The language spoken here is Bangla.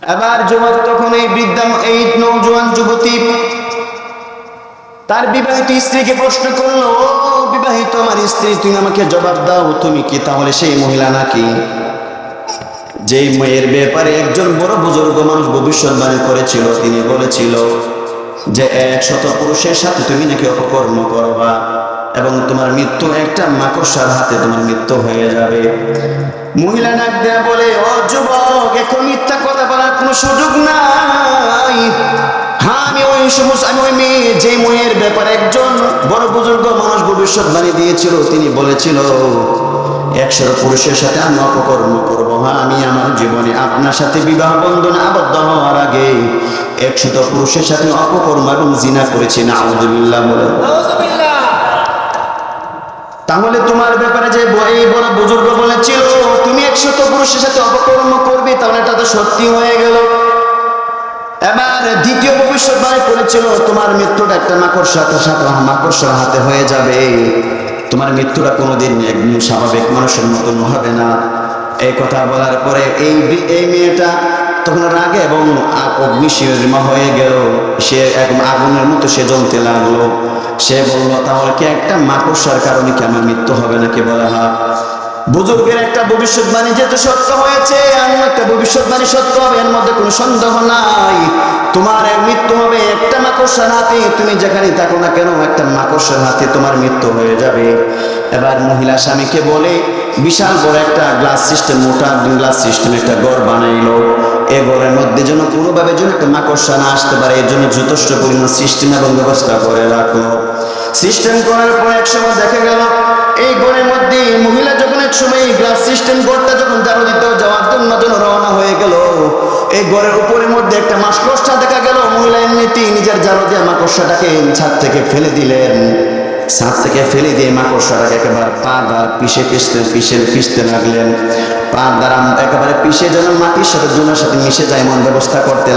এবার যুবক তখন এই বৃদ্ধা এই নওজোয়ান যুবতী তার বিবাহিত স্ত্রীকে প্রশ্ন করলো, ও বিবাহিত আমার স্ত্রী, তুমি আমাকে জবাব দাও, তুমি কি তাহলে সেই মহিলা নাকি যেই মেয়ের ব্যাপারে একজন বড় বুজুর্গ মানুষ ভবিষ্যৎবাণী করেছিল? তিনি বলেছিল যে 100 পুরুষের সাথে তুমি নাকি অপকর্ম করবা এবং তোমার মৃত্যু একটা মাকড়সার হাতে তোমার মৃত্যু হয়ে যাবে। মহিলা ডাক দেয়া বলে, ও যুবক, এখন মিথ্যা কথা বলার কোনো সুযোগ নাই। হ্যাঁ, আমি ওই মেয়ে যে মেয়ের ব্যাপারে একজন বড় বুজুর্গ মানুষ ভবিষ্যৎবাণী দিয়েছিল, তিনি বলেছিল 100 পুরুষের সাথে আমি অপকর্ম করব। হ্যাঁ, আমি আমার জীবনে আপনার সাথে বিবাহ বন্ধনে আবদ্ধ হওয়ার আগে 100 পুরুষের সাথে অপকর্ম এবং জিনা করেছি। নাউযুবিল্লাহ বলে। তাহলে তোমার ব্যাপারে যে এই বড় বুজুর্গ বলেছিল তুমি 100 পুরুষের সাথে অপকর্ম করবে, তাহলে এটা তো সত্যি হয়ে গেল। এবার দ্বিতীয় ভবিষ্যৎবাণী করেছিল তোমার মৃত্যুটা একটা মাকড়সার হাতে হয়ে যাবে, তোমার মৃত্যুটা কোনোদিন একদম স্বাভাবিক মানুষের মতন হবে না। এই কথা বলার পরে এই মেয়েটা তখন রাগে এবং অগ্নিশীর্মা হয়ে গেল, সে একদম আগুনের মতো সে জ্বলতে লাগলো। সে বলল, তাহলে কি একটা মাকড়সার কারণে কি আমার মৃত্যু হবে নাকি? বলা হয় বুজুর্গের একটা ভবিষ্যৎবাণী যেহেতু সত্য হয়েছে, এমন একটা ভবিষ্যৎবাণী সত্য হবে, এর মধ্যে কোনো সন্দেহ নাই। তোমার মৃত্যু হবে একটা মাকড়সার হাতে, তুমি যেখানে থাকো না কেন একটা মাকড়সার হাতে তোমার মৃত্যু হয়ে যাবে। এবার মহিলা স্বামীকে বলে বিশাল বড় একটা গ্লাস সিস্টেম, মোটা গ্লাস সিস্টেম একটা ঘর বানাইলো। এই ঘরের মধ্যে যেন কোনোভাবে যেন একটা মাকড়সা না আসতে পারে, এর জন্য যথেষ্ট পরিমাণ সিস্টেম এবং ব্যবস্থা করে রাখলো। সিস্টেম করার পর এক সময় দেখা গেল এই ঘরের মধ্যে মহিলা যখন এক সময় গ্লাস সিস্টেম ঘরটা যখন ঝাড়ু দিতে যাওয়ার জন্য রওনা হয়ে গেল, এই ঘরের উপরের মধ্যে একটা মাকড়সা দেখা গেল। মহিলা এমনিতেই নিজের ঝাড়ু দিয়ে মাকড়সাটাকে ছাদ থেকে ফেলে দিলেন। ছাদ থেকে ফেলে দিয়ে মাকড়সাটাকে একেবারে পা দ্বারা পিষতে লাগলেন। পা দ্বারা একেবারে পিষে যেন মাটির সাথে জুনের সাথে মিশে যায় এমন ব্যবস্থা করতে